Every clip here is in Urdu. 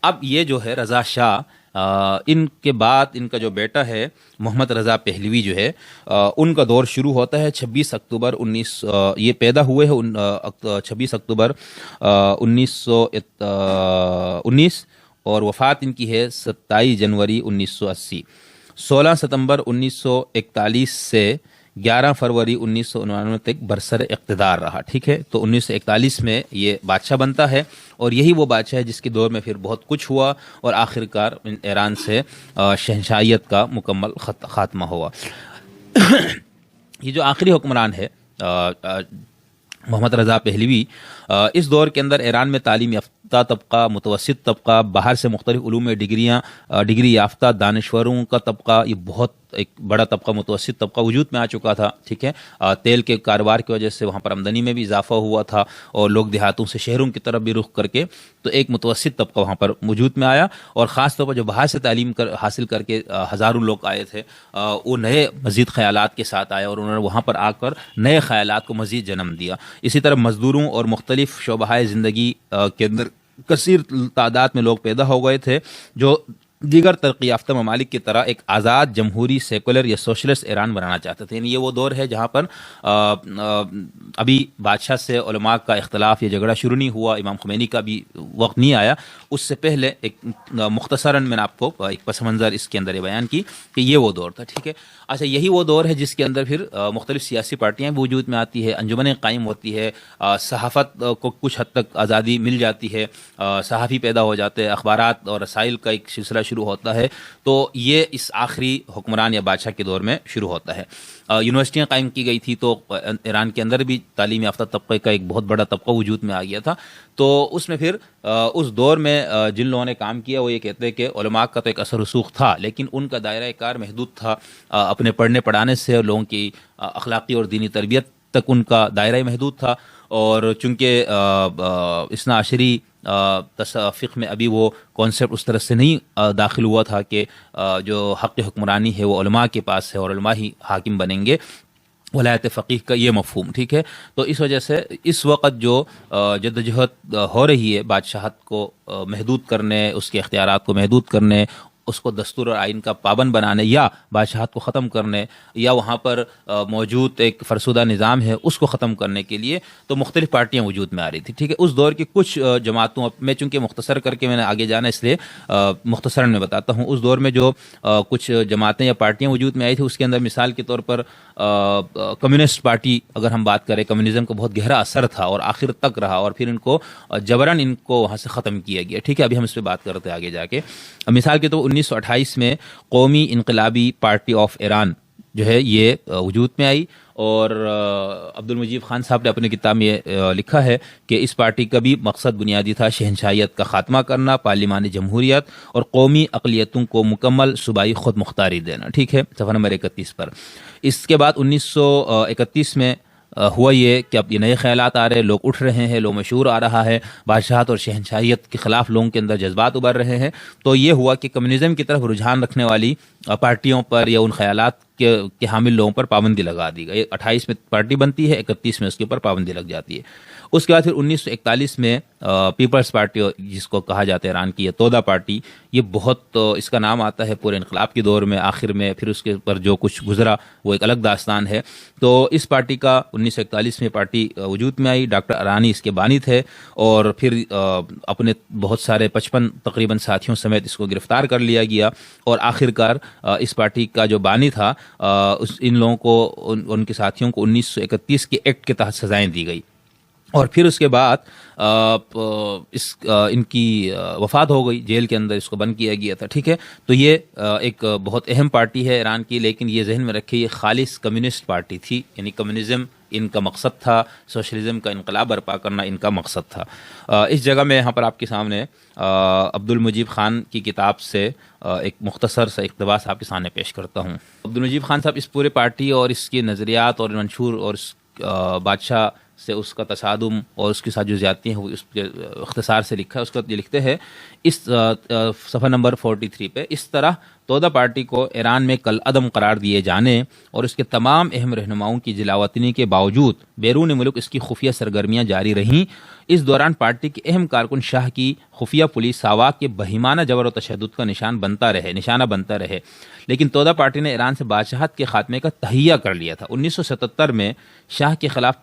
اب یہ جو ہے رضا شاہ، ان کے بعد ان کا جو بیٹا ہے محمد رضا پہلوی جو ہے، ان کا دور شروع ہوتا ہے 26 اکتوبر یہ پیدا ہوئے ہیں 26 اکتوبر 1919، اور وفات ان کی ہے 27 جنوری 1980۔ 16 ستمبر 1941 سے 11 فروری 1999 تک برسر اقتدار رہا، ٹھیک ہے۔ تو 1941 میں یہ بادشاہ بنتا ہے، اور یہی وہ بادشاہ ہے جس کے دور میں پھر بہت کچھ ہوا، اور آخرکار ایران سے شہنشاہیت کا مکمل خاتمہ ہوا۔ یہ جو آخری حکمران ہے محمد رضا پہلوی، اس دور کے اندر ایران میں تعلیم یافتہ طبقہ، متوسط طبقہ، باہر سے مختلف علوم میں ڈگری یافتہ دانشوروں کا طبقہ، یہ بہت ایک بڑا طبقہ، متوسط طبقہ وجود میں آ چکا تھا، ٹھیک ہے۔ تیل کے کاروبار کی وجہ سے وہاں پر آمدنی میں بھی اضافہ ہوا تھا، اور لوگ دیہاتوں سے شہروں کی طرف بھی رخ کر کے، تو ایک متوسط طبقہ وہاں پر وجود میں آیا، اور خاص طور پر جو باہر سے تعلیم حاصل کر کے ہزاروں لوگ آئے تھے، وہ نئے مزید خیالات کے ساتھ آئے، اور انہوں نے وہاں پر آ کر نئے خیالات کو مزید جنم دیا۔ اسی طرح مزدوروں اور مختلف شعبۂ زندگی کے اندر کثیر تعداد میں لوگ پیدا ہو گئے تھے، جو دیگر ترقی یافتہ ممالک کی طرح ایک آزاد جمہوری سیکولر یا سوشلسٹ ایران بنانا چاہتے تھے۔ یعنی یہ وہ دور ہے جہاں پر ابھی بادشاہ سے علماء کا اختلاف یا جھگڑا شروع نہیں ہوا، امام خمینی کا بھی وقت نہیں آیا، اس سے پہلے ایک مختصراً میں نے آپ کو ایک پس منظر اس کے اندر یہ بیان کی کہ یہ وہ دور تھا، ٹھیک ہے۔ اچھا، یہی وہ دور ہے جس کے اندر پھر مختلف سیاسی پارٹیاں بھی وجود میں آتی ہے، انجمنیں قائم ہوتی ہے، صحافت کو کچھ حد تک آزادی مل جاتی ہے، صحافی پیدا ہو جاتے ہیں، اخبارات اور رسائل کا ایک سلسلہ شروع ہوتا ہے۔ تو یہ اس آخری حکمران یا بادشاہ کے دور میں شروع ہوتا ہے۔ یونیورسٹیاں قائم کی گئی تھی، تو ایران کے اندر بھی تعلیم یافتہ طبقے کا ایک بہت بڑا طبقہ وجود میں آ گیا تھا۔ تو اس میں پھر اس دور میں جن لوگوں نے کام کیا وہ یہ کہتے ہیں کہ علماء کا تو ایک اثر رسوخ تھا، لیکن ان کا دائرہ کار محدود تھا، اپنے پڑھنے پڑھانے سے لوگوں کی اخلاقی اور دینی تربیت تک ان کا دائرہ محدود تھا، اور چونکہ اثنا عشری فقہ میں ابھی وہ کانسیپٹ اس طرح سے نہیں داخل ہوا تھا کہ جو حق حکمرانی ہے وہ علماء کے پاس ہے اور علماء ہی حاکم بنیں گے، ولایت فقیہ کا یہ مفہوم، ٹھیک ہے۔ تو اس وجہ سے اس وقت جو جدوجہد ہو رہی ہے بادشاہت کو محدود کرنے، اس کے اختیارات کو محدود کرنے، اس کو دستور اور آئین کا پابند بنانے، یا بادشاہت کو ختم کرنے، یا وہاں پر موجود ایک فرسودہ نظام ہے اس کو ختم کرنے کے لیے، تو مختلف پارٹیاں وجود میں آ رہی تھی، ٹھیک ہے۔ اس دور کی کچھ جماعتوں میں چونکہ مختصر کر کے میں نے آگے جانا اس لیے مختصراً میں بتاتا ہوں، اس دور میں جو کچھ جماعتیں یا پارٹیاں وجود میں آئی تھی، اس کے اندر مثال کے طور پر کمیونسٹ پارٹی اگر ہم بات کریں، کمیونزم کا بہت گہرا اثر تھا اور آخر تک رہا، اور پھر ان کو جبراً ان کو وہاں سے ختم کیا گیا، ٹھیک ہے۔ ابھی ہم اس پہ بات کرتے ہیں آگے جا کے۔ مثال کے طور 1928 میں قومی انقلابی پارٹی آف ایران جو ہے یہ وجود میں آئی، اور عبد المجید خان صاحب نے اپنی کتاب میں یہ لکھا ہے کہ اس پارٹی کا بھی مقصد بنیادی تھا شہنشاہیت کا خاتمہ کرنا، پارلیمانی جمہوریت اور قومی اقلیتوں کو مکمل صوبائی خود مختاری دینا، ٹھیک ہے، صفحہ نمبر 31 پر۔ اس کے بعد 1931 میں ہوا یہ کہ اب یہ نئے خیالات آ رہے، لوگ اٹھ رہے ہیں، لوگ مشہور آ رہا ہے، بادشاہت اور شہنشاہیت کے خلاف لوگوں کے اندر جذبات ابھر رہے ہیں۔ تو یہ ہوا کہ کمیونزم کی طرف رجحان رکھنے والی پارٹیوں پر یا ان خیالات کے حامل لوگوں پر پابندی لگا دی گئی۔ 28 میں پارٹی بنتی ہے، 31 میں اس کے اوپر پابندی لگ جاتی ہے۔ اس کے بعد پھر 1941 میں پیپلز پارٹی جس کو کہا جاتا ہے ایران کی، یہ تودا پارٹی، یہ بہت اس کا نام آتا ہے پورے انقلاب کے دور میں، آخر میں پھر اس کے پر جو کچھ گزرا وہ ایک الگ داستان ہے۔ تو اس پارٹی کا 1941 میں پارٹی وجود میں آئی، ڈاکٹر ارانی اس کے بانی تھے، اور پھر اپنے بہت سارے 55 تقریباً ساتھیوں سمیت اس کو گرفتار کر لیا گیا، اور آخر کار اس پارٹی کا جو بانی تھا ان لوگوں کو، ان کے ساتھیوں کو 1931 کے ایکٹ کے تحت سزائیں دی گئی، اور پھر اس کے بعد ان کی وفات ہو گئی، جیل کے اندر اس کو بند کیا گیا تھا، ٹھیک ہے۔ تو یہ ایک بہت اہم پارٹی ہے ایران کی، لیکن یہ ذہن میں رکھے یہ خالص کمیونسٹ پارٹی تھی، یعنی کمیونزم ان کا مقصد تھا، سوشلزم کا انقلاب برپا کرنا ان کا مقصد تھا۔ اس جگہ میں یہاں پر آپ کے سامنے عبد المجید خان کی کتاب سے ایک مختصر سا اقتباس آپ کے سامنے پیش کرتا ہوں۔ عبد المجید خان صاحب اس پورے پارٹی اور اس کے نظریات اور منشور اور اس بادشاہ سے اس کا تصادم اور اس کے ساتھ جو زیادتی ہیں وہ اس کے اختصار سے لکھا ہے. اس کا یہ لکھتے ہیں اس صفحہ نمبر 43 پہ، اس طرح تودا پارٹی کو ایران میں کل عدم قرار دیے جانے اور اس کے تمام اہم رہنماؤں کی جلاوطنی کے باوجود بیرون ملک اس کی خفیہ سرگرمیاں جاری رہیں. اس دوران پارٹی کے اہم کارکن شاہ کی خفیہ پولیس ساواک کے بہیمانہ جبر و تشدد کا نشانہ بنتا رہے. لیکن تودا پارٹی نے ایران سے بادشاہت کے خاتمے کا تہیہ کر لیا تھا. 1977 میں شاہ کے خلاف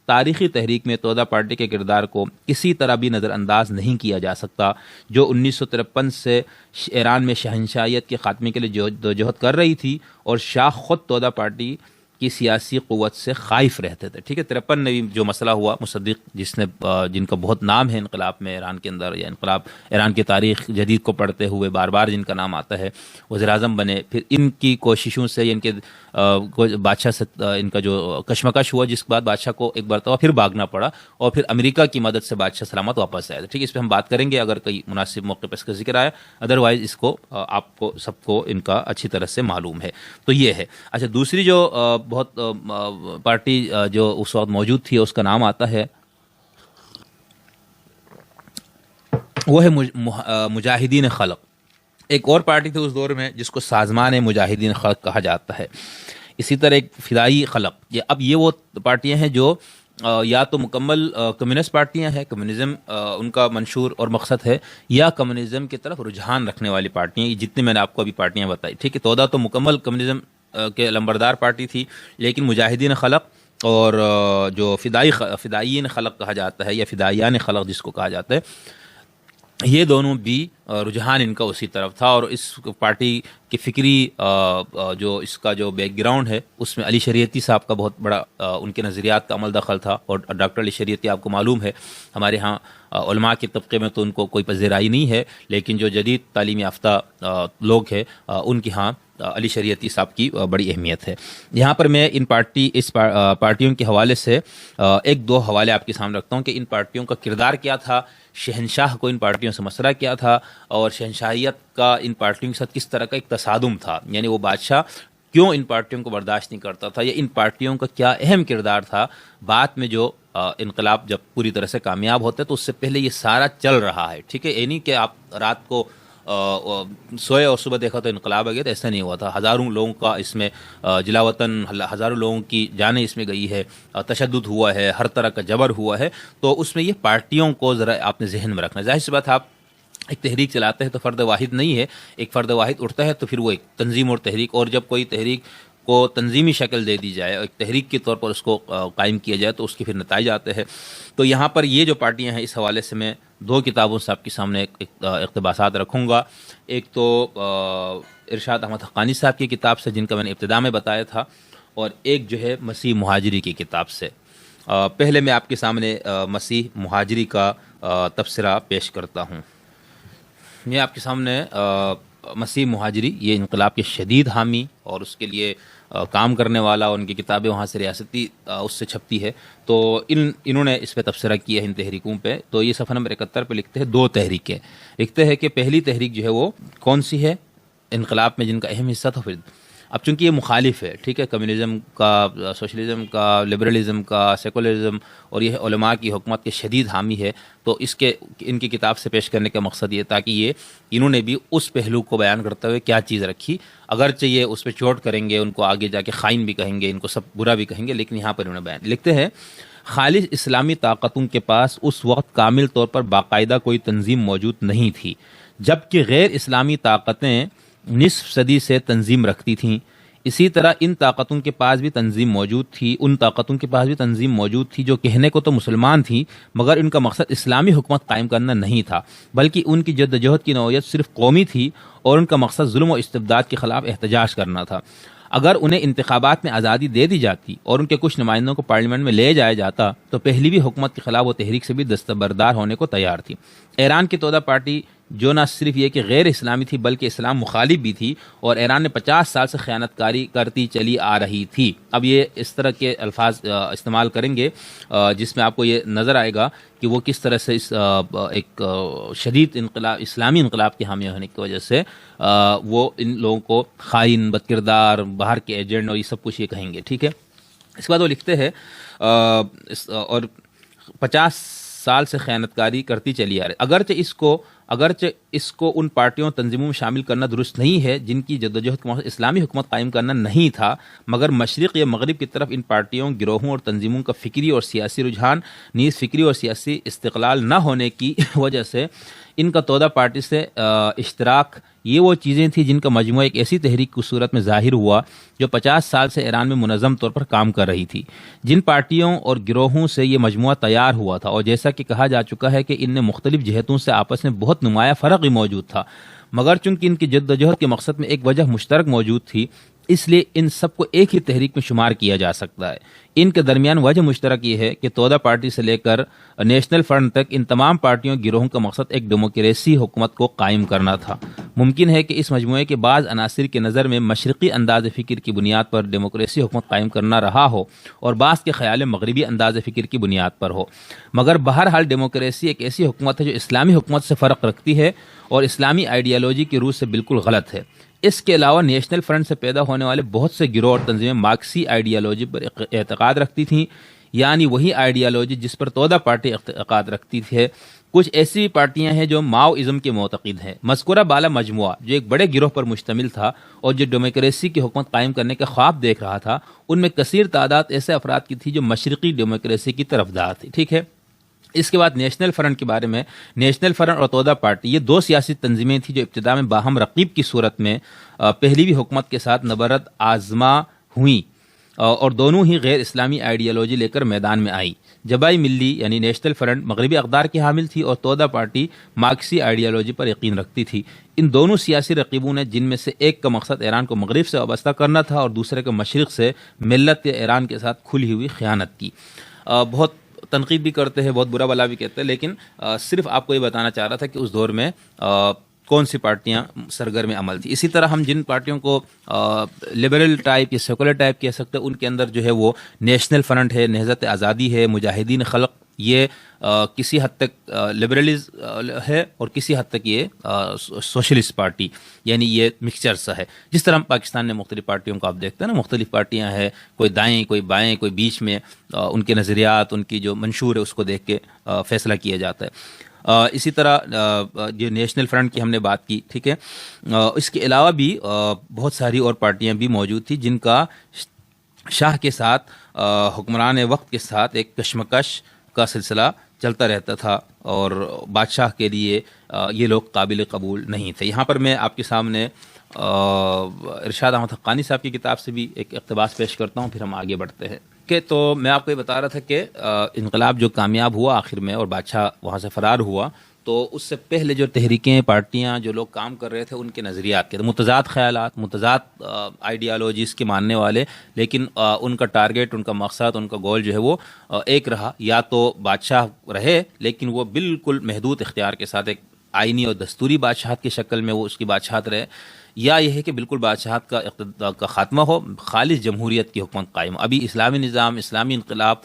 تاریخی تحریک میں تودا پارٹی کے کردار کو کسی طرح بھی نظر انداز نہیں کیا جا سکتا، جو 1953 سے ایران میں شہنشاہیت کے خاتمے کے لیے جدوجہد کر رہی تھی، اور شاہ خود تودا پارٹی کی سیاسی قوت سے خائف رہتے تھے. ٹھیک ہے، 53 میں جو مسئلہ ہوا، مصدق جن کا بہت نام ہے انقلاب میں ایران کے اندر، یا انقلاب ایران کی تاریخ جدید کو پڑھتے ہوئے بار بار جن کا نام آتا ہے، وزیر اعظم بنے. پھر ان کی کوششوں سے، ان کے بادشاہ سے ان کا جو کشمکش ہوا، جس کے بعد بادشاہ کو ایک مرتبہ پھر بھاگنا پڑا اور پھر امریکہ کی مدد سے بادشاہ سلامت واپس آیا. ٹھیک ہے، اس پہ ہم بات کریں گے اگر کوئی مناسب موقع پہ اس کا ذکر آیا، ادروائز اس کو آپ کو سب کو ان کا اچھی طرح سے معلوم ہے. تو یہ ہے. اچھا، دوسری جو بہت پارٹی جو اس وقت موجود تھی، اس کا نام آتا ہے، وہ ہے مجاہدین خلق. ایک اور پارٹی تھی اس دور میں جس کو سازمان مجاہدین خلق کہا جاتا ہے. اسی طرح ایک فدائی خلق. اب یہ وہ پارٹیاں ہیں جو یا تو مکمل کمیونسٹ پارٹیاں ہیں، کمیونزم ان کا منشور اور مقصد ہے، یا کمیونزم کی طرف رجحان رکھنے والی پارٹیاں. یہ جتنے میں نے آپ کو ابھی پارٹیاں بتائی، ٹھیک ہے. تودا تو مکمل کمیونزم کے لمبردار پارٹی تھی، لیکن مجاہدین خلق اور جو فدائیین خلق کہا جاتا ہے، یا فدائیان خلق جس کو کہا جاتا ہے، یہ دونوں بھی رجحان ان کا اسی طرف تھا. اور اس پارٹی کی فکری جو اس کا جو بیک گراؤنڈ ہے، اس میں علی شریعتی صاحب کا بہت بڑا ان کے نظریات کا عمل دخل تھا. اور ڈاکٹر علی شریعتی آپ کو معلوم ہے، ہمارے ہاں علماء کے طبقے میں تو ان کو کوئی پذیرائی نہیں ہے، لیکن جو جدید تعلیم یافتہ لوگ ہیں ان کے ہاں علی شریعتی صاحب کی بڑی اہمیت ہے. یہاں پر میں ان پارٹیوں کے حوالے سے ایک دو حوالے آپ کے سامنے رکھتا ہوں کہ ان پارٹیوں کا کردار کیا تھا، شہنشاہ کو ان پارٹیوں سے مسئلہ کیا تھا، اور شہنشاہیت کا ان پارٹیوں کے ساتھ کس طرح کا ایک تصادم تھا. یعنی وہ بادشاہ کیوں ان پارٹیوں کو برداشت نہیں کرتا تھا، یا ان پارٹیوں کا کیا اہم کردار تھا بعد میں جو انقلاب جب پوری طرح سے کامیاب ہوتا ہے تو اس سے پہلے یہ سارا چل رہا ہے. ٹھیک ہے، یعنی کہ آپ رات کو سوئے اور صبح دیکھا تو انقلاب آ گیا، تو ایسا نہیں ہوا تھا. ہزاروں لوگوں کا اس میں جلاوطن، ہزاروں لوگوں کی جانیں اس میں گئی ہے، تشدد ہوا ہے، ہر طرح کا جبر ہوا ہے. تو اس میں یہ پارٹیوں کو ذرا آپ نے ذہن میں رکھنا. ظاہر سی بات، آپ ایک تحریک چلاتے ہیں تو فرد واحد نہیں ہے، ایک فرد واحد اٹھتا ہے تو پھر وہ ایک تنظیم اور تحریک، اور جب کوئی تحریک کو تنظیمی شکل دے دی جائے اور ایک تحریک کے طور پر اس کو قائم کیا جائے تو اس کے پھر نتائج آتے ہیں. تو یہاں پر یہ جو پارٹیاں ہیں، اس حوالے سے میں دو کتابوں سے آپ کے سامنے اقتباسات رکھوں گا. ایک تو ارشاد احمد حقانی صاحب کی کتاب سے، جن کا میں نے ابتدا میں بتایا تھا، اور ایک جو ہے مسیح مہاجری کی کتاب سے. پہلے میں آپ کے سامنے مسیح مہاجری کا تبصرہ پیش کرتا ہوں. یہ آپ کے سامنے مسیح مہاجری، یہ انقلاب کے شدید حامی اور اس کے لیے کام کرنے والا، اور ان کی کتابیں وہاں سے ریاستی اس سے چھپتی ہے. تو انہوں نے اس پہ تبصرہ کیا ہے ان تحریکوں پہ. تو یہ صفحہ نمبر 71 پہ لکھتے ہیں دو تحریکیں. لکھتے ہیں کہ پہلی تحریک جو ہے وہ کون سی ہے انقلاب میں، جن کا اہم حصہ تھا. پھر اب چونکہ یہ مخالف ہے، ٹھیک ہے، کمیونزم کا، سوشلزم کا، لبرلزم کا، سیکولرزم، اور یہ علماء کی حکومت کے شدید حامی ہے. تو ان کی کتاب سے پیش کرنے کا مقصد یہ تھا کہ انہوں نے بھی اس پہلو کو بیان کرتے ہوئے کیا چیز رکھی. اگرچہ یہ اس پہ چوٹ کریں گے، ان کو آگے جا کے خائن بھی کہیں گے، ان کو سب برا بھی کہیں گے، لیکن یہاں پر انہوں نے بیان لکھتے ہیں، خالص اسلامی طاقتوں کے پاس اس وقت کامل طور پر باقاعدہ کوئی تنظیم موجود نہیں تھی، جبکہ غیر اسلامی طاقتیں نصف صدی سے تنظیم رکھتی تھیں. اسی طرح ان طاقتوں کے پاس بھی تنظیم موجود تھی جو کہنے کو تو مسلمان تھی، مگر ان کا مقصد اسلامی حکومت قائم کرنا نہیں تھا، بلکہ ان کی جدوجہد کی نوعیت صرف قومی تھی، اور ان کا مقصد ظلم و استبداد کے خلاف احتجاج کرنا تھا. اگر انہیں انتخابات میں آزادی دے دی جاتی اور ان کے کچھ نمائندوں کو پارلیمنٹ میں لے جایا جاتا تو پہلوی حکومت کے خلاف وہ تحریک سے بھی دستبردار ہونے کو تیار تھی. ایران کی تودا پارٹی جو نہ صرف یہ کہ غیر اسلامی تھی بلکہ اسلام مخالف بھی تھی، اور ایران میں 50 سال سے خیانت کاری کرتی چلی آ رہی تھی. اب یہ اس طرح کے الفاظ استعمال کریں گے جس میں آپ کو یہ نظر آئے گا کہ وہ کس طرح سے اس ایک شدید اسلامی انقلاب کے حامی ہونے کی وجہ سے وہ ان لوگوں کو خائن، بد کردار، باہر کے ایجنٹ اور یہ سب کچھ یہ کہیں گے. ٹھیک ہے. اس کے بعد وہ لکھتے ہیں اور 50 سال سے خیانت کاری کرتی چلی آ رہی. اگرچہ اس کو ان پارٹیوں تنظیموں میں شامل کرنا درست نہیں ہے جن کی جدوجہد کا مقصد اسلامی حکومت قائم کرنا نہیں تھا، مگر مشرق یا مغرب کی طرف ان پارٹیوں، گروہوں اور تنظیموں کا فکری اور سیاسی رجحان، نیز فکری اور سیاسی استقلال نہ ہونے کی وجہ سے ان کا تودا پارٹی سے اشتراک، یہ وہ چیزیں تھیں جن کا مجموعہ ایک ایسی تحریک کی صورت میں ظاہر ہوا جو 50 سال سے ایران میں منظم طور پر کام کر رہی تھی. جن پارٹیوں اور گروہوں سے یہ مجموعہ تیار ہوا تھا، اور جیسا کہ کہا جا چکا ہے کہ ان میں مختلف جہتوں سے آپس میں بہت نمایاں فرق ہی موجود تھا، مگر چونکہ ان کی جد و جہد کے مقصد میں ایک وجہ مشترک موجود تھی، اس لیے ان سب کو ایک ہی تحریک میں شمار کیا جا سکتا ہے. ان کے درمیان وجہ مشترک یہ ہے کہ تودا پارٹی سے لے کر نیشنل فرنٹ تک ان تمام پارٹیوں گروہوں کا مقصد ایک ڈیموکریسی حکومت کو قائم کرنا تھا. ممکن ہے کہ اس مجموعے کے بعض عناصر کی نظر میں مشرقی انداز فکر کی بنیاد پر ڈیموکریسی حکومت قائم کرنا رہا ہو اور بعض کے خیال مغربی انداز فکر کی بنیاد پر ہو، مگر بہرحال ڈیموکریسی ایک ایسی حکومت ہے جو اسلامی حکومت سے فرق رکھتی ہے اور اسلامی آئیڈیالوجی کی روح سے بالکل غلط ہے. اس کے علاوہ نیشنل فرنٹ سے پیدا ہونے والے بہت سے گروہ اور تنظیمیں مارکسی آئیڈیالوجی پر اعتقاد رکھتی تھیں، یعنی وہی آئیڈیالوجی جس پر تودا پارٹی اعتقاد رکھتی تھی. کچھ ایسی پارٹیاں ہیں جو ماؤازم کے معتقد ہیں. مذکورہ بالا مجموعہ جو ایک بڑے گروہ پر مشتمل تھا اور جو ڈیموکریسی کی حکومت قائم کرنے کا خواب دیکھ رہا تھا، ان میں کثیر تعداد ایسے افراد کی تھی جو مشرقی ڈیموکریسی کی طرفدار تھی. ٹھیک ہے. اس کے بعد نیشنل فرنٹ کے بارے میں، نیشنل فرنٹ اور تودا پارٹی یہ دو سیاسی تنظیمیں تھیں جو ابتدا میں باہم رقیب کی صورت میں پہلیوی حکومت کے ساتھ نبرد آزما ہوئیں اور دونوں ہی غیر اسلامی آئیڈیالوجی لے کر میدان میں آئی. جبائی ملی یعنی نیشنل فرنٹ مغربی اقدار کی حامل تھی اور تودا پارٹی مارکسی آئیڈیالوجی پر یقین رکھتی تھی. ان دونوں سیاسی رقیبوں نے، جن میں سے ایک کا مقصد ایران کو مغرب سے وابستہ کرنا تھا اور دوسرے کا مشرق سے ملت یا ایران کے ساتھ کھلی ہوئی خیانت کی. بہت تنقید بھی کرتے ہیں، بہت برا بلا بھی کہتے ہیں، لیکن صرف آپ کو یہ بتانا چاہ رہا تھا کہ اس دور میں کون سی پارٹیاں سرگرم عمل تھی. اسی طرح ہم جن پارٹیوں کو لبرل ٹائپ یا سیکولر ٹائپ کہہ سکتے ہیں، ان کے اندر جو ہے وہ نیشنل فرنٹ ہے، نہضت آزادی ہے، مجاہدین خلق، یہ کسی حد تک لبرلز ہے اور کسی حد تک یہ سوشلسٹ پارٹی، یعنی یہ مکسچر سا ہے. جس طرح پاکستان میں مختلف پارٹیوں کو آپ دیکھتے ہیں نا، مختلف پارٹیاں ہیں، کوئی دائیں، کوئی بائیں، کوئی بیچ میں، ان کے نظریات، ان کی جو منشور ہے اس کو دیکھ کے فیصلہ کیا جاتا ہے. اسی طرح جو نیشنل فرنٹ کی ہم نے بات کی، ٹھیک ہے، اس کے علاوہ بھی بہت ساری اور پارٹیاں بھی موجود تھیں جن کا شاہ کے ساتھ، حکمران وقت کے ساتھ ایک کشمکش کا سلسلہ چلتا رہتا تھا اور بادشاہ کے لیے یہ لوگ قابل قبول نہیں تھے. یہاں پر میں آپ کے سامنے ارشاد احمد حقانی صاحب کی کتاب سے بھی ایک اقتباس پیش کرتا ہوں، پھر ہم آگے بڑھتے ہیں. کہ تو میں آپ کو یہ بتا رہا تھا کہ انقلاب جو کامیاب ہوا آخر میں اور بادشاہ وہاں سے فرار ہوا، تو اس سے پہلے جو تحریکیں، پارٹیاں، جو لوگ کام کر رہے تھے، ان کے نظریات کے متضاد خیالات، متضاد آئیڈیالوجیز کے ماننے والے، لیکن ان کا ٹارگیٹ، ان کا مقصد، ان کا گول جو ہے وہ ایک رہا، یا تو بادشاہ رہے لیکن وہ بالکل محدود اختیار کے ساتھ ایک آئینی اور دستوری بادشاہت کی شکل میں وہ اس کی بادشاہت رہے، یا یہ ہے کہ بالکل بادشاہت کا خاتمہ ہو، خالص جمہوریت کی حکومت قائم. ابھی اسلامی نظام، اسلامی انقلاب،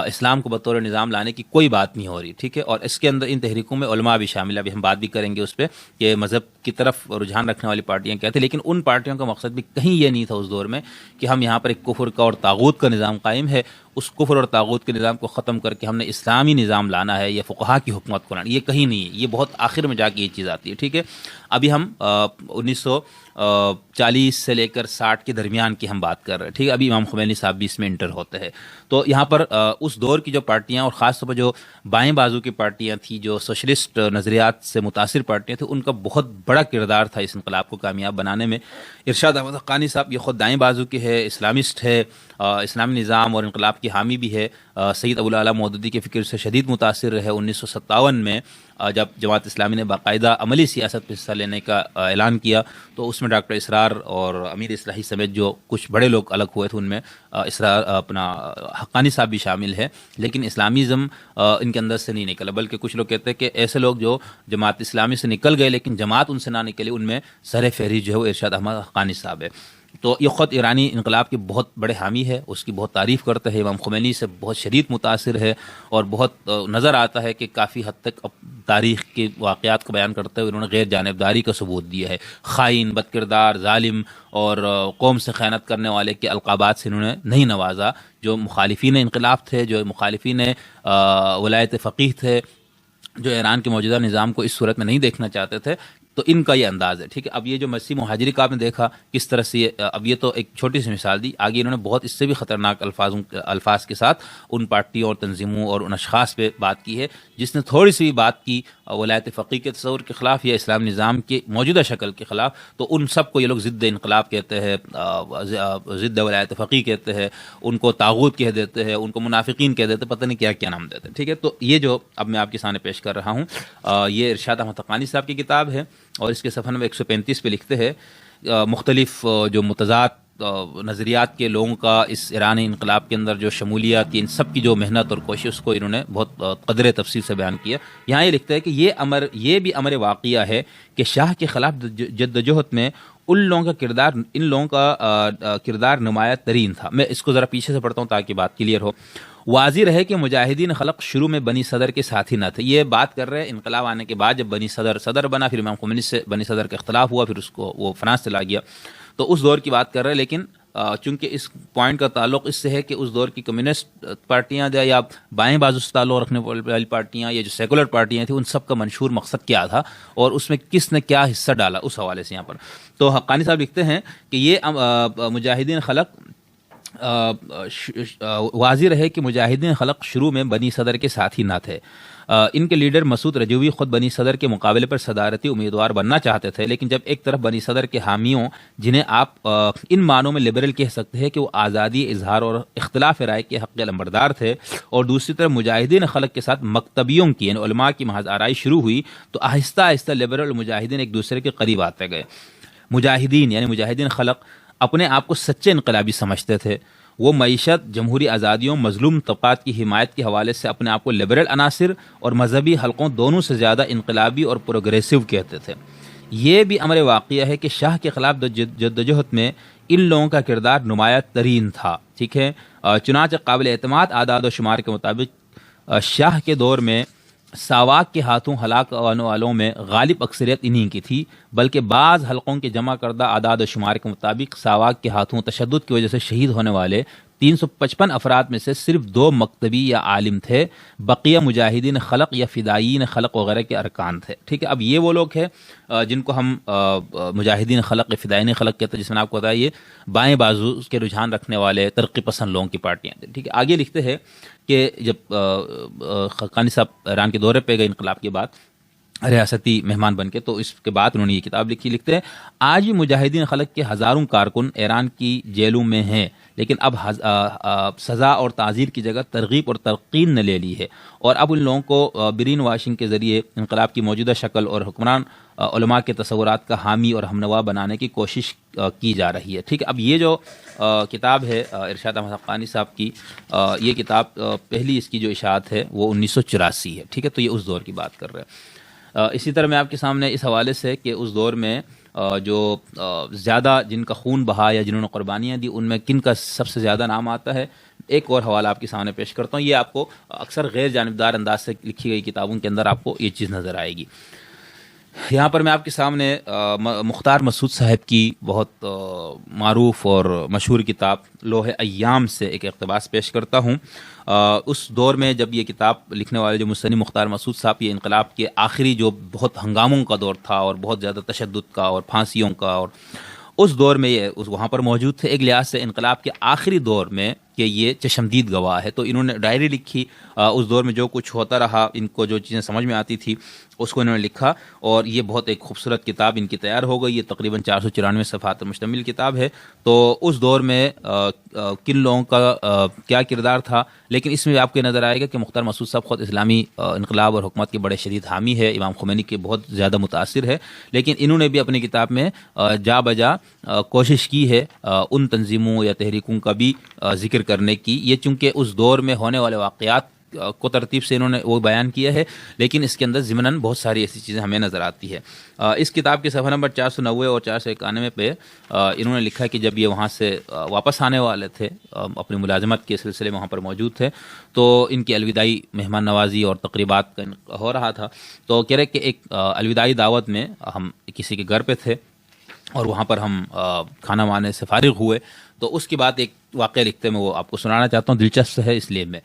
اسلام کو بطور نظام لانے کی کوئی بات نہیں ہو رہی. ٹھیک ہے. اور اس کے اندر ان تحریکوں میں علماء بھی شامل ہے، ابھی ہم بات بھی کریں گے اس پہ کہ مذہب کی طرف رجحان رکھنے والی پارٹیاں کیا تھیں، لیکن ان پارٹیوں کا مقصد بھی کہیں یہ نہیں تھا اس دور میں کہ ہم یہاں پر ایک کفر کا اور طاغوت کا نظام قائم ہے، اس کفر اور طاغوت کے نظام کو ختم کر کے ہم نے اسلامی نظام لانا ہے یا فقہا کی حکومت کو لانا. یہ کہیں نہیں ہے، یہ بہت آخر میں جا کے یہ چیز آتی ہے. ٹھیک ہے. ابھی ہم 1940 سے لے کر 60 کے درمیان کی ہم بات کر رہے ہیں. ٹھیک ہے. ابھی امام خمینی صاحب بھی اس میں انٹر ہوتے ہیں. تو یہاں پر اس دور کی جو پارٹیاں اور خاص طور پر جو بائیں بازو کی پارٹیاں تھیں، جو سوشلسٹ نظریات سے متاثر پارٹیاں تھیں، ان کا بہت بڑا کردار تھا اس انقلاب کو کامیاب بنانے میں. ارشاد احمد حقانی صاحب یہ خود دائیں بازو کے ہے، اسلامسٹ ہے، اسلامی نظام اور انقلاب کی حامی بھی ہے. سید ابو الاعلیٰ مودودی کے فکر سے شدید متاثر رہے. 1957 میں جب جماعت اسلامی نے باقاعدہ عملی سیاست میں حصہ لینے کا اعلان کیا، تو اس میں ڈاکٹر اسرار اور امیر اصلاحی سمیت جو کچھ بڑے لوگ الگ ہوئے تھے، ان میں اسرار اپنا حقانی صاحب بھی شامل ہے. لیکن اسلامیزم ان کے اندر سے نہیں نکلا، بلکہ کچھ لوگ کہتے ہیں کہ ایسے لوگ جو جماعت اسلامی سے نکل گئے لیکن جماعت ان سے نہ نکلی، ان میں سر فہرست جو ہے وہ ارشاد احمد حقانی صاحب ہے. تو یہ خود ایرانی انقلاب کے بہت بڑے حامی ہے، اس کی بہت تعریف کرتا ہے، امام خمینی سے بہت شدید متاثر ہے، اور بہت نظر آتا ہے کہ کافی حد تک تاریخ کے واقعات کو بیان کرتے ہوئے انہوں نے غیر جانبداری کا ثبوت دیا ہے، خائن، بد کردار، ظالم اور قوم سے خیانت کرنے والے کے القابات سے انہوں نے نہیں نوازا۔ جو مخالفین انقلاب تھے، جو مخالفین ولایت فقیہ تھے، جو ایران کے موجودہ نظام کو اس صورت میں نہیں دیکھنا چاہتے تھے، تو ان کا یہ انداز ہے، ٹھیک ہے۔ اب یہ جو مسیح مہاجری کا آپ نے دیکھا کس طرح سے اب یہ تو ایک چھوٹی سی مثال دی، آگے انہوں نے بہت اس سے بھی خطرناک الفاظ کے ساتھ ان پارٹیوں اور تنظیموں اور ان اشخاص پہ بات کی ہے جس نے تھوڑی سی بھی بات کی ولایت فقیہ کے تصور کے خلاف یا اسلام نظام کے موجودہ شکل کے خلاف، تو ان سب کو یہ لوگ ضد انقلاب کہتے ہیں، ضد ولایت فقیہ کہتے ہیں، ان کو طاغوت کہہ دیتے ہیں، ان کو منافقین کہہ دیتے ہیں، پتہ نہیں کیا کیا نام دیتے ہیں، ٹھیک ہے۔ تو یہ جو اب میں آپ کے سامنے پیش کر رہا ہوں یہ ارشاد احمد حقانی صاحب کی کتاب ہے، اور اس کے صفحہ نمبر 135 پہ لکھتے ہیں مختلف جو متضاد نظریات کے لوگوں کا اس ایرانی انقلاب کے اندر جو شمولیت، ان سب کی جو محنت اور کوشش، اس کو انہوں نے بہت قدر تفصیل سے بیان کیا۔ یہاں یہ لکھتا ہے کہ یہ بھی امر واقعہ ہے کہ شاہ کے خلاف جدوجہد میں ان لوگوں کا کردار نمایاں ترین تھا۔ میں اس کو ذرا پیچھے سے پڑھتا ہوں تاکہ بات کلیئر ہو۔ واضح رہے کہ مجاہدین خلق شروع میں بنی صدر کے ساتھی نہ تھے۔ یہ بات کر رہے ہیں انقلاب آنے کے بعد، جب بنی صدر بنا، پھر امام خمینی سے بنی صدر کا اختلاف ہوا، پھر اس کو وہ فرانس چلا گیا، تو اس دور کی بات کر رہے ہیں۔ لیکن چونکہ اس پوائنٹ کا تعلق اس سے ہے کہ اس دور کی کمیونسٹ پارٹیاں یا بائیں بازو سے تعلق رکھنے والی پارٹیاں یا جو سیکولر پارٹیاں تھیں، ان سب کا منشور مقصد کیا تھا اور اس میں کس نے کیا حصہ ڈالا، اس حوالے سے یہاں پر تو حقانی صاحب لکھتے ہیں کہ یہ مجاہدین خلق واضح رہے کہ مجاہدین خلق شروع میں بنی صدر کے ساتھی نہ تھے۔ ان کے لیڈر مسعود رجوی خود بنی صدر کے مقابلے پر صدارتی امیدوار بننا چاہتے تھے، لیکن جب ایک طرف بنی صدر کے حامیوں، جنہیں آپ ان معنوں میں لبرل کہہ سکتے ہیں کہ وہ آزادی اظہار اور اختلاف رائے کے حق علمبردار تھے، اور دوسری طرف مجاہدین خلق کے ساتھ مکتبیوں کی یعنی علماء کی محض آرائی شروع ہوئی، تو آہستہ آہستہ لبرل اور مجاہدین ایک دوسرے کے قریب آتے گئے۔ مجاہدین یعنی مجاہدین خلق اپنے آپ کو سچے انقلابی سمجھتے تھے، وہ معیشت، جمہوری آزادیوں، مظلوم طبقات کی حمایت کے حوالے سے اپنے آپ کو لبرل عناصر اور مذہبی حلقوں دونوں سے زیادہ انقلابی اور پروگریسو کہتے تھے۔ یہ بھی امر واقعہ ہے کہ شاہ کے خلاف جدوجہد میں ان لوگوں کا کردار نمایاں ترین تھا، ٹھیک ہے۔ چنانچہ قابل اعتماد اعداد و شمار کے مطابق شاہ کے دور میں ساواک کے ہاتھوں ہلاک ہونے والوں میں غالب اکثریت انہی کی تھی، بلکہ بعض حلقوں کے جمع کردہ اعداد و شمار کے مطابق ساواک کے ہاتھوں تشدد کی وجہ سے شہید ہونے والے 355 افراد میں سے صرف 2 مکتبی یا عالم تھے، بقیہ مجاہدین خلق یا فدائین خلق وغیرہ کے ارکان تھے، ٹھیک ہے۔ اب یہ وہ لوگ ہیں جن کو ہم مجاہدین خلق یا فدائین خلق کہتے ہیں، جس میں آپ کو بتایا یہ بائیں بازو کے رجحان رکھنے والے ترقی پسند لوگوں کی پارٹیاں تھیں، ٹھیک ہے۔ آگے لکھتے ہیں کہ جب حقانی صاحب ایران کے دورے پہ گئے انقلاب کے بعد ریاستی مہمان بن کے، تو اس کے بعد انہوں نے یہ کتاب لکھی، لکھتے ہیں آج بھی مجاہدین خلق کے ہزاروں کارکن ایران کی جیلوں میں ہیں، لیکن اب سزا اور تعزیر کی جگہ ترغیب اور تلقین نے لے لی ہے، اور اب ان لوگوں کو برین واشنگ کے ذریعے انقلاب کی موجودہ شکل اور حکمران علماء کے تصورات کا حامی اور ہمنوا بنانے کی کوشش کی جا رہی ہے، ٹھیک ہے۔ اب یہ جو کتاب ہے ارشاد احمد حقانی صاحب کی، یہ کتاب پہلی اس کی جو اشاعت ہے وہ 1984 ہے، ٹھیک ہے۔ تو یہ اس دور کی بات کر رہے ہیں۔ اسی طرح میں آپ کے سامنے اس حوالے سے کہ اس دور میں جو زیادہ جن کا خون بہا یا جنہوں نے قربانیاں دی، ان میں کن کا سب سے زیادہ نام آتا ہے، ایک اور حوالہ آپ کے سامنے پیش کرتا ہوں۔ یہ آپ کو اکثر غیر جانبدار انداز سے لکھی گئی کتابوں کے اندر آپ کو یہ چیز نظر آئے گی۔ یہاں پر میں آپ کے سامنے مختار مسعود صاحب کی بہت معروف اور مشہور کتاب لوح ایام سے ایک اقتباس پیش کرتا ہوں۔ اس دور میں جب یہ کتاب لکھنے والے جو مصنف مختار مسعود صاحب، یہ انقلاب کے آخری جو بہت ہنگاموں کا دور تھا اور بہت زیادہ تشدد کا اور پھانسیوں کا، اور اس دور میں یہ وہاں پر موجود تھے، ایک لحاظ سے انقلاب کے آخری دور میں کہ یہ چشمدید گواہ ہے، تو انہوں نے ڈائری لکھی، اس دور میں جو کچھ ہوتا رہا، ان کو جو چیزیں سمجھ میں آتی تھی اس کو انہوں نے لکھا، اور یہ بہت ایک خوبصورت کتاب ان کی تیار ہو گئی۔ یہ تقریباً 494 صفحات پر مشتمل کتاب ہے۔ تو اس دور میں کن لوگوں کا کیا کردار تھا، لیکن اس میں آپ کو نظر آئے گا کہ مختار مسعود صاحب خود اسلامی انقلاب اور حکومت کے بڑے شدید حامی ہے، امام خمینی کے بہت زیادہ متاثر ہے، لیکن انہوں نے بھی اپنی کتاب میں جا بجا کوشش کی ہے ان تنظیموں یا تحریکوں کا بھی ذکر کرنے کی۔ یہ چونکہ اس دور میں ہونے والے واقعات کو ترتیب سے انہوں نے وہ بیان کیا ہے، لیکن اس کے اندر ضمناً بہت ساری ایسی چیزیں ہمیں نظر آتی ہے۔ اس کتاب کے صفحہ نمبر 490 اور 491 پہ انہوں نے لکھا کہ جب یہ وہاں سے واپس آنے والے تھے، اپنی ملازمت کے سلسلے میں وہاں پر موجود تھے، تو ان کی الوداعی مہمان نوازی اور تقریبات کا ہو رہا تھا، تو کہہ رہے کہ ایک الوداعی دعوت میں ہم کسی کے گھر پہ تھے اور وہاں پر ہم کھانا وانے سے فارغ ہوئے، تو اس کے بعد ایک واقعہ لکھتے میں وہ آپ کو سنانا چاہتا ہوں، دلچسپ ہے اس لیے میں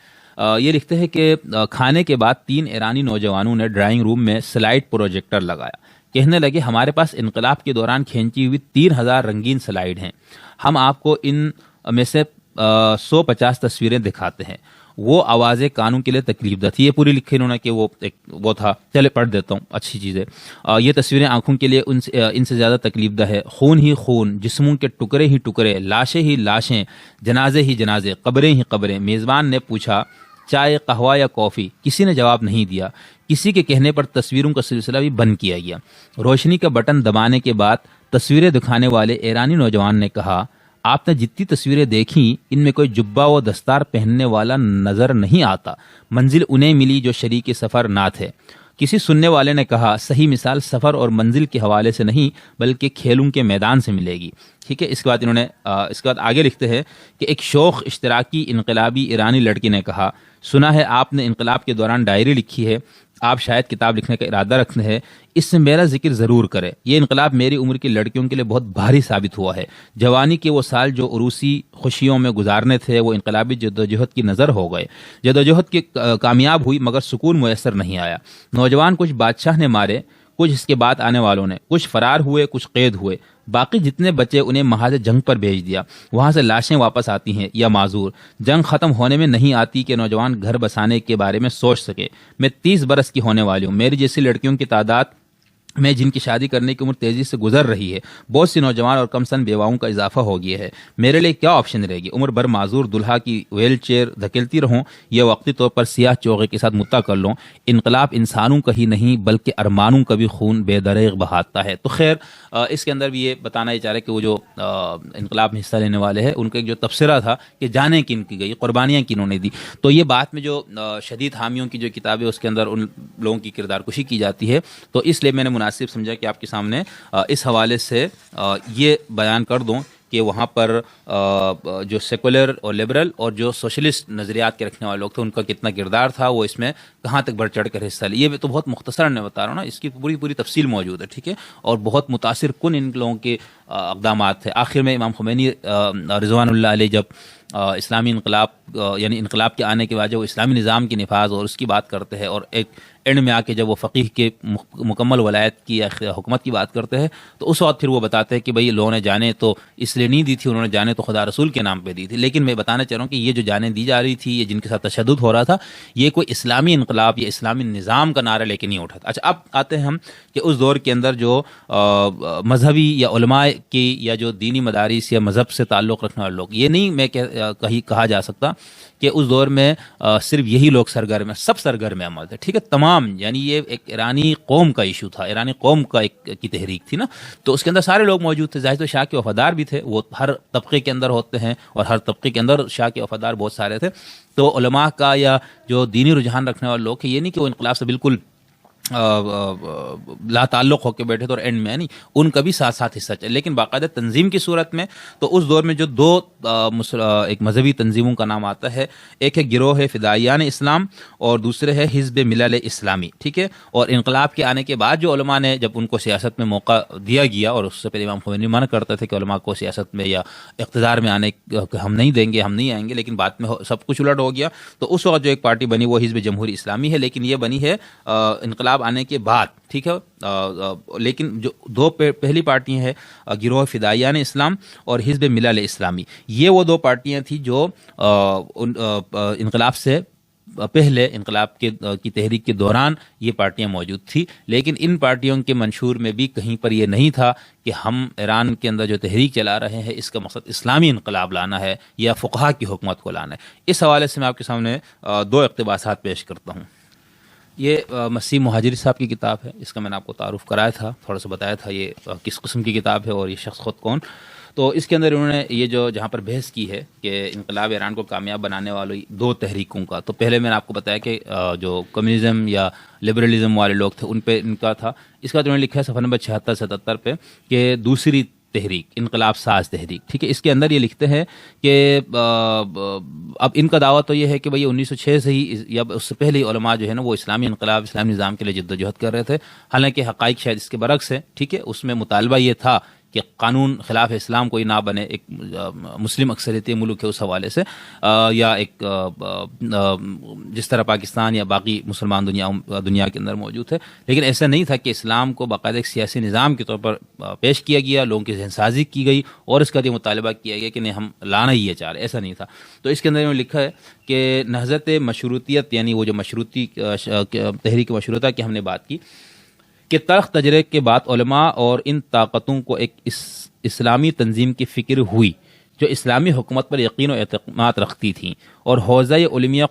یہ لکھتے ہیں کہ کھانے کے بعد 3 ایرانی نوجوانوں نے ڈرائنگ روم میں سلائیڈ پروجیکٹر لگایا، کہنے لگے ہمارے پاس انقلاب کے دوران کھینچی ہوئی 3000 رنگین سلائیڈ ہیں، ہم آپ کو ان میں سے 150 تصویریں دکھاتے ہیں۔ وہ آوازیں کانوں کے لیے تکلیف دہ تھی، یہ پوری لکھی انہوں نے کہ وہ تھا، چلے پڑھ دیتا ہوں، اچھی چیز ہے۔ یہ تصویریں آنکھوں کے لیے ان سے زیادہ تکلیف دہ ہے، خون ہی خون، جسموں کے ٹکڑے ہی ٹکڑے، لاشیں ہی لاشیں، جنازے ہی جنازے، قبریں ہی قبریں۔ میزبان نے پوچھا چائے، قہوہ یا کافی؟ کسی نے جواب نہیں دیا۔ کسی کے کہنے پر تصویروں کا سلسلہ بھی بند کیا گیا۔ روشنی کا بٹن دبانے کے بعد تصویریں دکھانے والے ایرانی نوجوان نے کہا، آپ نے جتنی تصویریں دیکھیں ان میں کوئی جبہ و دستار پہننے والا نظر نہیں آتا، منزل انہیں ملی جو شریک سفر نہ تھے۔ کسی سننے والے نے کہا، صحیح مثال سفر اور منزل کے حوالے سے نہیں بلکہ کھیلوں کے میدان سے ملے گی۔ ٹھیک ہے، اس کے بعد انہوں نے اس کے بعد آگے لکھتے ہیں کہ ایک شوخ اشتراکی انقلابی ایرانی لڑکی نے کہا، سنا ہے آپ نے انقلاب کے دوران ڈائری لکھی ہے، آپ شاید کتاب لکھنے کا ارادہ رکھتے ہیں، اس سے میرا ذکر ضرور کرے۔ یہ انقلاب میری عمر کی لڑکیوں کے لیے بہت بھاری ثابت ہوا ہے۔ جوانی کے وہ سال جو عروسی خوشیوں میں گزارنے تھے وہ انقلابی جدوجہد کی نظر ہو گئے۔ جدوجہد کی کامیاب ہوئی مگر سکون میسر نہیں آیا۔ نوجوان کچھ بادشاہ نے مارے، کچھ اس کے بعد آنے والوں نے، کچھ فرار ہوئے، کچھ قید ہوئے، باقی جتنے بچے انہیں محاذ جنگ پر بھیج دیا۔ وہاں سے لاشیں واپس آتی ہیں یا معذور۔ جنگ ختم ہونے میں نہیں آتی کہ نوجوان گھر بسانے کے بارے میں سوچ سکے۔ میں 30 برس کی ہونے والی ہوں، میری جیسی لڑکیوں کی تعداد میں جن کی شادی کرنے کی عمر تیزی سے گزر رہی ہے، بہت سی نوجوان اور کم سن بیواؤں کا اضافہ ہو گیا ہے۔ میرے لیے کیا آپشن رہے گی؟ عمر بھر معذور دلہا کی ویل چیئر دھکیلتی رہوں یا وقتی طور پر سیاہ چوغے کے ساتھ متا کر لوں؟ انقلاب انسانوں کا ہی نہیں بلکہ ارمانوں کا بھی خون بے دریغ بہاتا ہے۔ تو خیر اس کے اندر بھی یہ بتانا یہ چاہ رہے کہ وہ جو انقلاب میں حصہ لینے والے ہیں ان کا ایک جو تبصرہ تھا کہ جانیں کن کی گئی، قربانیاں کنہوں نے دی۔ تو یہ بات میں جو شدید حامیوں کی جو کتاب ہے اس کے اندر ان لوگوں کی کردار کشی کی جاتی ہے، تو اس لیے میں نے مناسب سمجھا کہ آپ کے سامنے اس حوالے سے یہ بیان کر دوں کہ وہاں پر جو سیکولر اور لبرل اور جو سوشلسٹ نظریات کے رکھنے والے لوگ تھے ان کا کتنا کردار تھا، وہ اس میں کہاں تک بڑھ چڑھ کر حصہ لیا۔ یہ تو بہت مختصر میں بتا رہا ہوں نا، اس کی پوری تفصیل موجود ہے، ٹھیک ہے، اور بہت متاثر کن ان لوگوں کے اقدامات تھے۔ آخر میں امام خمینی رضوان اللہ علیہ جب اسلامی انقلاب یعنی انقلاب کے آنے کے بعد جب وہ اسلامی نظام کی نفاذ اور اس کی بات کرتے ہیں، اور ایک اینڈ میں آ کے جب وہ فقیہ کے مکمل ولایت کی یا حکومت کی بات کرتے ہیں، تو اس وقت پھر وہ بتاتے ہیں کہ بھئی لوگوں نے جانیں تو اس لیے نہیں دی تھی، انہوں نے جانیں تو خدا رسول کے نام پہ دی تھی۔ لیکن میں بتانا چاہ رہا ہوں کہ یہ جو جانیں دی جا رہی تھی، یہ جن کے ساتھ تشدد ہو رہا تھا، یہ کوئی اسلامی انقلاب یا اسلامی نظام کا نعرہ لے کے نہیں اٹھا تھا۔ اچھا، اب آتے ہیں ہم کہ اس دور کے اندر جو مذہبی یا علماء کی یا جو دینی مدارس یا مذہب سے تعلق رکھنے والے لوگ، یہ نہیں میں کہا جا سکتا کہ اس دور میں صرف یہی لوگ سرگرم ہیں، سب سرگرم عمل تھے، ٹھیک ہے، تمام، یعنی یہ ایک ایرانی قوم کا ایشو تھا، ایرانی قوم کا کی تحریک تھی نا، تو اس کے اندر سارے لوگ موجود تھے۔ ظاہر تو شاہ کے وفادار بھی تھے، وہ ہر طبقے کے اندر ہوتے ہیں اور ہر طبقے کے اندر شاہ کے وفادار بہت سارے تھے۔ تو علماء کا یا جو دینی رجحان رکھنے والے لوگ ہیں، یہ نہیں کہ وہ انقلاب سے بالکل لا تعلق ہو کے بیٹھے تو اور اینڈ میں نہیں، ان کا بھی ساتھ ساتھ حصہ چلے، لیکن باقاعدہ تنظیم کی صورت میں تو اس دور میں جو دو ایک مذہبی تنظیموں کا نام آتا ہے، ایک ہے گروہ فدائیان اسلام اور دوسرے ہے حزب ملل اسلامی، ٹھیک ہے۔ اور انقلاب کے آنے کے بعد جو علماء نے جب ان کو سیاست میں موقع دیا گیا، اور اس سے پہلے امام خمینی منع کرتے تھے کہ علماء کو سیاست میں یا اقتدار میں آنے ہم نہیں دیں گے، ہم نہیں آئیں گے، لیکن بعد میں سب کچھ الٹ ہو گیا، تو اس وقت جو ایک پارٹی بنی وہ حزب جمہوری اسلامی ہے، لیکن یہ بنی ہے انقلاب آنے کے بعد، ٹھیک ہے۔ لیکن جو دو پہلی پارٹیاں ہیں گروہ فدائیان اسلام اور حزب ملل اسلامی، یہ وہ دو پارٹیاں تھیں جو انقلاب سے پہلے انقلاب کی تحریک کے دوران یہ پارٹیاں موجود تھی، لیکن ان پارٹیوں کے منشور میں بھی کہیں پر یہ نہیں تھا کہ ہم ایران کے اندر جو تحریک چلا رہے ہیں اس کا مقصد اسلامی انقلاب لانا ہے یا فقہا کی حکومت کو لانا ہے۔ اس حوالے سے میں آپ کے سامنے دو اقتباسات پیش کرتا ہوں۔ یہ مسیح مہاجری صاحب کی کتاب ہے، اس کا میں نے آپ کو تعارف کرایا تھا، تھوڑا سا بتایا تھا یہ کس قسم کی کتاب ہے اور یہ شخص خود کون. تو اس کے اندر انہوں نے یہ جو جہاں پر بحث کی ہے کہ انقلاب ایران کو کامیاب بنانے والی دو تحریکوں کا، تو پہلے میں نے آپ کو بتایا کہ جو کمیونزم یا لبرلزم والے لوگ تھے ان پہ ان کا تھا. اس کا انہوں نے لکھا ہے صفحہ نمبر 76-77 پہ کہ دوسری تحریک انقلاب ساز تحریک. ٹھیک ہے، اس کے اندر یہ لکھتے ہیں کہ اب ان کا دعویٰ تو یہ ہے کہ بھئی 1906 سے ہی یا اس سے پہلے ہی علماء جو ہے نا وہ اسلامی انقلاب اسلامی نظام کے لیے جد و جہد کر رہے تھے، حالانکہ حقائق شاید اس کے برعکس ہے. ٹھیک ہے، اس میں مطالبہ یہ تھا کہ قانون خلاف اسلام کوئی نہ بنے، ایک مسلم اکثریتی ملک ہے اس حوالے سے، یا ایک جس طرح پاکستان یا باقی مسلمان دنیا کے اندر موجود ہے، لیکن ایسا نہیں تھا کہ اسلام کو باقاعدہ ایک سیاسی نظام کے طور پر پیش کیا گیا، لوگوں کی ذہن سازی کی گئی اور اس کا یہ مطالبہ کیا گیا کہ نہیں ہم لانا ہی یہ چاہ رہے، ایسا نہیں تھا. تو اس کے اندر انہوں نے لکھا ہے کہ نہضت مشروطیت، یعنی وہ جو مشروطی تحریک مشروطہ کی ہم نے بات کی، کہ تلخ تجربے کے بعد علماء اور ان طاقتوں کو ایک اسلامی تنظیم کی فکر ہوئی جو اسلامی حکومت پر یقین و اعتماد رکھتی تھیں، اور حوزہ علمیہ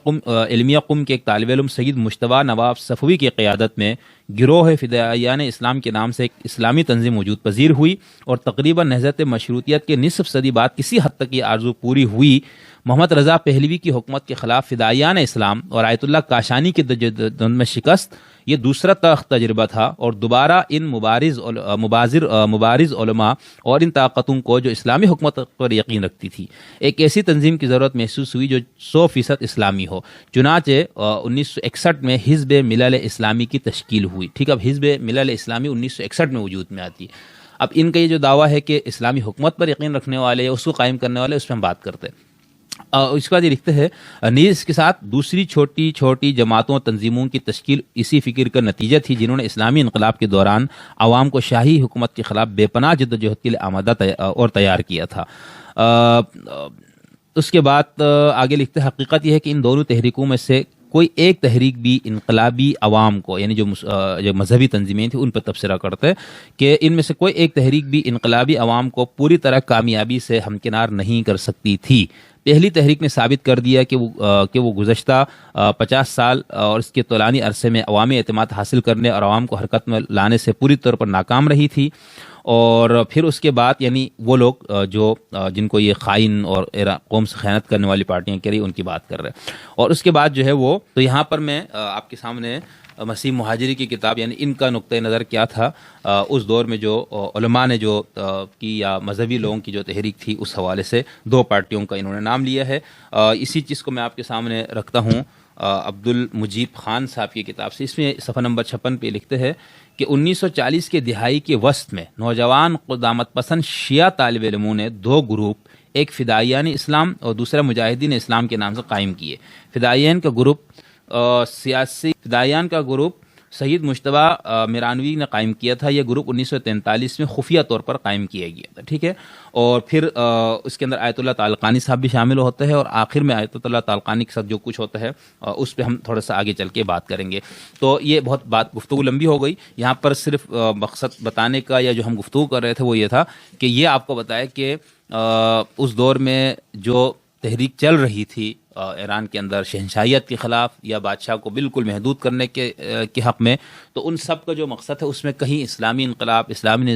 قم کے ایک طالب علم سید مجتبیٰ نواب صفوی کی قیادت میں گروہ فدائیان اسلام کے نام سے ایک اسلامی تنظیم وجود پذیر ہوئی، اور تقریباً نہضت مشروطیت کے نصف صدی بعد کسی حد تک یہ آرزو پوری ہوئی. محمد رضا پہلوی کی حکومت کے خلاف فدائیان اسلام اور آیت اللہ کاشانی کی جدوجہد میں شکست یہ دوسرا تلخ تجربہ تھا، اور دوبارہ ان مبارز علماء اور ان طاقتوں کو جو اسلامی حکومت پر یقین رکھتی تھی ایک ایسی تنظیم کی ضرورت محسوس ہوئی جو 100% اسلامی ہو. چنانچہ 1961 میں حزب ملل اسلامی کی تشکیل ہوئی. ٹھیک، اب حزب ملل اسلامی 1961 میں وجود میں آتی ہے. اب ان کا یہ جو دعویٰ ہے کہ اسلامی حکومت پر یقین رکھنے والے اس کو قائم کرنے والے، اس پہ ہم بات کرتے ہیں. اس کے بعد یہ لکھتے ہیں نیز اس کے ساتھ دوسری چھوٹی چھوٹی جماعتوں اور تنظیموں کی تشکیل اسی فکر کا نتیجہ تھی جنہوں نے اسلامی انقلاب کے دوران عوام کو شاہی حکومت کے خلاف بے پناہ جد و جہد کے لیے آمادہ اور تیار کیا تھا. اس کے بعد آگے لکھتے ہیں حقیقت یہ ہے کہ ان دونوں تحریکوں میں سے کوئی ایک تحریک بھی انقلابی عوام کو، یعنی جو مذہبی تنظیمیں تھیں ان پر تبصرہ کرتے کہ ان میں سے کوئی ایک تحریک بھی انقلابی عوام کو پوری طرح کامیابی سے ہمکنار نہیں کر سکتی تھی. پہلی تحریک نے ثابت کر دیا کہ وہ گزشتہ 50 سال اور اس کے طولانی عرصے میں عوامی اعتماد حاصل کرنے اور عوام کو حرکت میں لانے سے پوری طور پر ناکام رہی تھی. اور پھر اس کے بعد یعنی وہ لوگ جو جن کو یہ خائن اور قوم سے خیانت کرنے والی پارٹیاں کہہ رہی ان کی بات کر رہے ہیں. اور اس کے بعد جو ہے وہ تو یہاں پر میں آپ کے سامنے مسیح مہاجری کی کتاب یعنی ان کا نقطۂ نظر کیا تھا اس دور میں جو علماء نے جو کی یا مذہبی لوگوں کی جو تحریک تھی اس حوالے سے دو پارٹیوں کا انہوں نے نام لیا ہے. اسی چیز کو میں آپ کے سامنے رکھتا ہوں عبد المجید خان صاحب کی کتاب سے. اس میں صفحہ نمبر 56 پہ لکھتے ہیں کہ 1940 کے دہائی کے وسط میں نوجوان قدامت پسند شیعہ طالب علموں نے دو گروپ، ایک فدائیان اسلام اور دوسرا مجاہدین اسلام کے نام سے قائم کیے. فدائیان کا گروپ فدائیان کا گروپ سید مجتبیٰ میرانوی نے قائم کیا تھا. یہ گروپ 1943 میں خفیہ طور پر قائم کیا گیا تھا. ٹھیک ہے، اور پھر اس کے اندر آیت اللہ تعلقانی صاحب بھی شامل ہوتے ہیں، اور آخر میں آیت اللہ تعلقانی کے ساتھ جو کچھ ہوتا ہے اس پہ ہم تھوڑا سا آگے چل کے بات کریں گے. تو یہ بہت گفتگو لمبی ہو گئی. یہاں پر صرف مقصد بتانے کا یا جو ہم گفتگو کر رہے تھے وہ یہ تھا کہ یہ آپ کو بتائے کہ اس دور میں جو تحریک چل رہی تھی ایران کے اندر شہنشاہیت کے خلاف یا بادشاہ کو بالکل محدود کرنے کے حق میں، تو ان سب کا جو مقصد ہے اس میں کہیں اسلامی انقلاب، اسلامی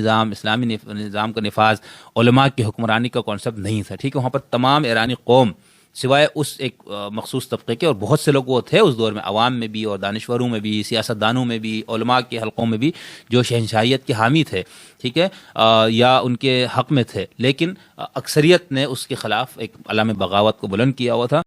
نظام کا نفاذ، علماء کی حکمرانی کا کانسیپٹ نہیں تھا. ٹھیک ہے، وہاں پر تمام ایرانی قوم سوائے اس ایک مخصوص طبقے کے، اور بہت سے لوگ وہ تھے اس دور میں، عوام میں بھی اور دانشوروں میں بھی، سیاست دانوں میں بھی، علماء کے حلقوں میں بھی، جو شہنشاہیت کے حامی تھے. ٹھیک ہے، یا ان کے حق میں تھے، لیکن اکثریت نے اس کے خلاف ایک علامِ بغاوت کو بلند کیا ہوا تھا.